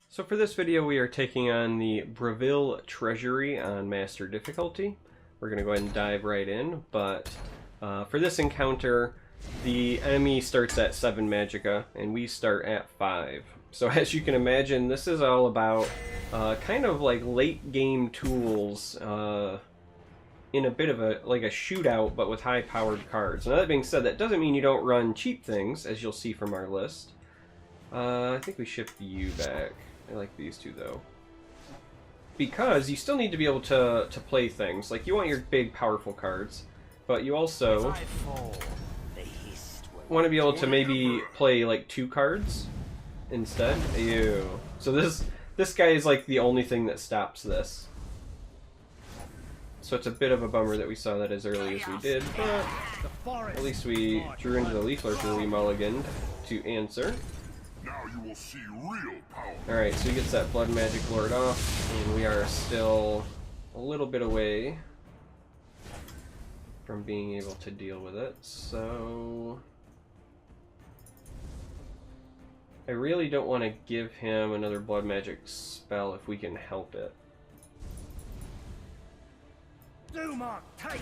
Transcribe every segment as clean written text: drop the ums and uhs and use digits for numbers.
So for this video we are taking on the Bravil Treasury on Master Difficulty. We're going to go ahead and dive right in, but for this encounter the enemy starts at 7 Magicka and we start at 5. So as you can imagine, this is all about kind of like late game tools in a bit of a shootout, but with high powered cards. Now that being said, that doesn't mean you don't run cheap things, as you'll see from our list. I think we shift you back. I like these two though, because you still need to be able to play things. Like, you want your big powerful cards, but you also want to be able to maybe play like 2 cards instead. Ew. So this guy is like the only thing that stops this. So it's a bit of a bummer that we saw that as early as we did, but at least we drew into the Leaf Lurker we mulliganed to answer. Now you will see real power. Alright, so he gets that Blood Magic Lord off, and we are still a little bit away from being able to deal with it, so I really don't want to give him another Blood Magic spell if we can help it. So I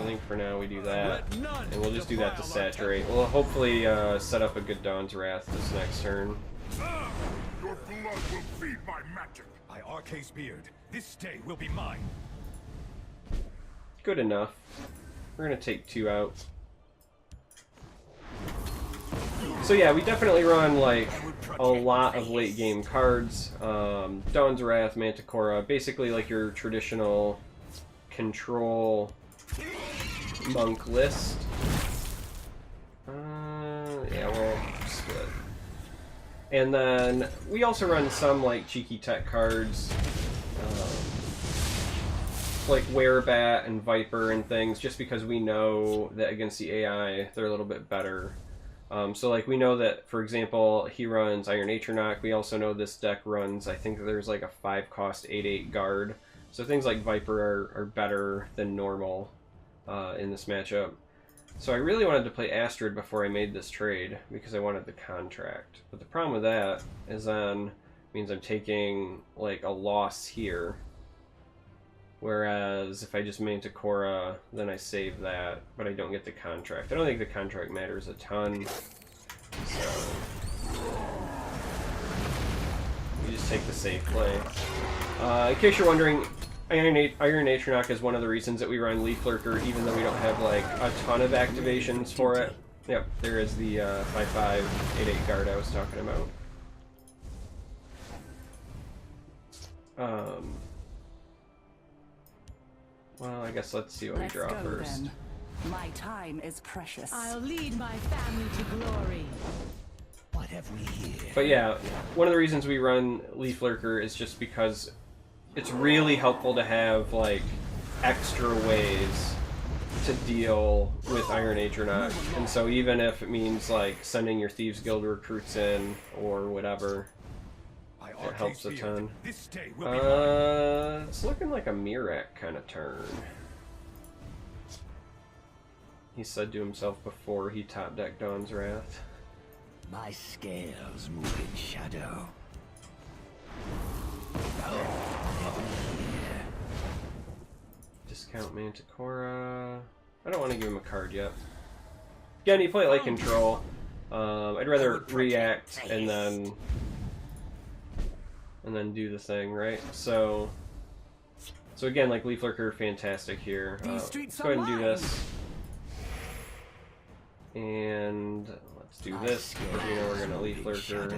think for now we do that, and we'll just do that to saturate. We'll hopefully set up a good Dawn's Wrath this next turn. Your blood will feed my magic. By Arca's beard, this day will be mine. Good enough. We're gonna take 2 out. So yeah, we definitely run like a lot of late game cards. Dawn's Wrath, Manticora, basically like your traditional control monk list. Yeah, we'll split. And then we also run some like cheeky tech cards, like Werebat and Viper and things, just because we know that against the AI they're a little bit better. So like we know that, for example, he runs Iron Atronach. We also know this deck runs, I think there's like a 5-cost 8/8 guard. So things like Viper are better than normal in this matchup. So I really wanted to play Astrid before I made this trade, because I wanted the contract. But the problem with that is then means I'm taking like a loss here. Whereas if I just Manticora, then I save that, but I don't get the contract. I don't think the contract matters a ton. So you just take the safe play. In case you're wondering, Iron Atronach is one of the reasons that we run Leaf Lurker, even though we don't have like a ton of activations for it. Yep, there is the 5/5 8/8 guard I was talking about. Well, I guess let's see what we draw first. Then. My time is precious. I'll lead my family to glory. What have we here? But yeah, one of the reasons we run Leaf Lurker is just because it's really helpful to have like extra ways to deal with Iron Atronach. And so even if it means like sending your Thieves Guild recruits in or whatever, it helps a ton. It's looking like a Mirak kind of turn. He said to himself before he top decked Dawn's Wrath. My scales move in shadow. Discount Manticora. I don't want to give him a card yet. Again, you play it like control. I'd rather react and then do the thing, right? So again, like Leaf Lurker, fantastic here. Let's go ahead and do this. And let's do this, because we know we're going to Leaf Lurker.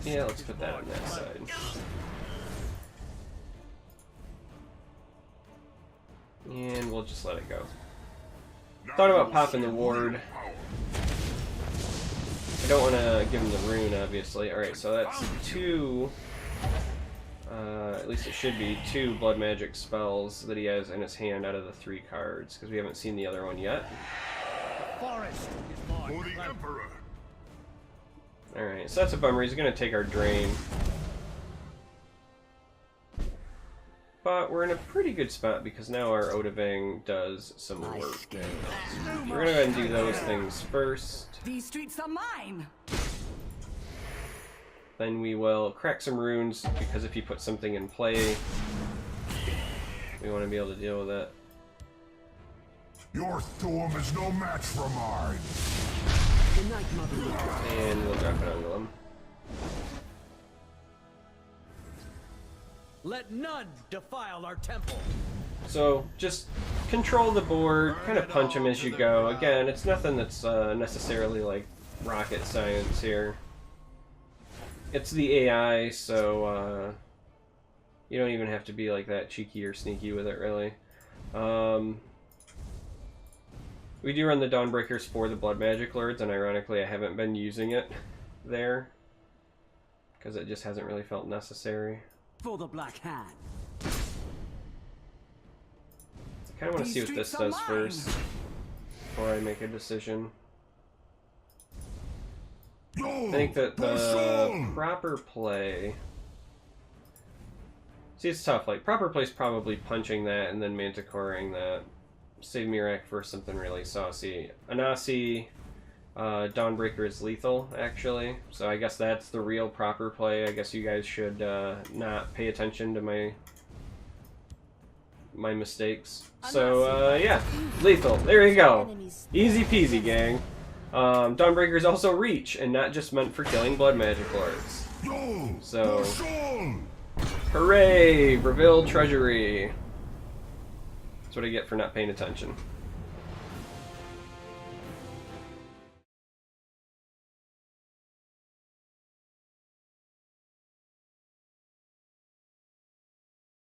Yeah, let's put that on that side. And we'll just let it go. Thought about popping the ward. I don't want to give him the rune, obviously. Alright, so that's 2... at least it should be 2 blood magic spells that he has in his hand out of the 3 cards, because we haven't seen the other one yet. Alright, so that's a bummer. He's going to take our drain. but we're in a pretty good spot because now our Odavang does some My work. scales We're gonna go ahead and do those things first. These streets are mine. Then we will crack some runes, because if you put something in play, we want to be able to deal with it. Your storm is no match for mine. The Night Mother will guide. And we'll drop it onto them. Let none defile our temple. So, just control the board, kind of punch them as you go. Again, it's nothing that's necessarily like rocket science here. It's the AI, so you don't even have to be like that cheeky or sneaky with it, really. We do run the Dawnbreakers for the Blood Magic Lords, and ironically I haven't been using it there, because it just hasn't really felt necessary. For the Black Hand. I kind of want to see what this does first, before I make a decision. I think that the proper play... See, it's tough. Like, proper play is probably punching that and then manticoring that. Save Mirak for something really saucy. Anasi, Dawnbreaker is lethal, actually. So I guess that's the real proper play. I guess you guys should not pay attention to my mistakes. So, yeah. Lethal. There you go. Easy peasy, gang. Dawnbreaker is also reach, and not just meant for killing Blood Magic Lords. So, hooray! Bravil Treasury. That's what I get for not paying attention.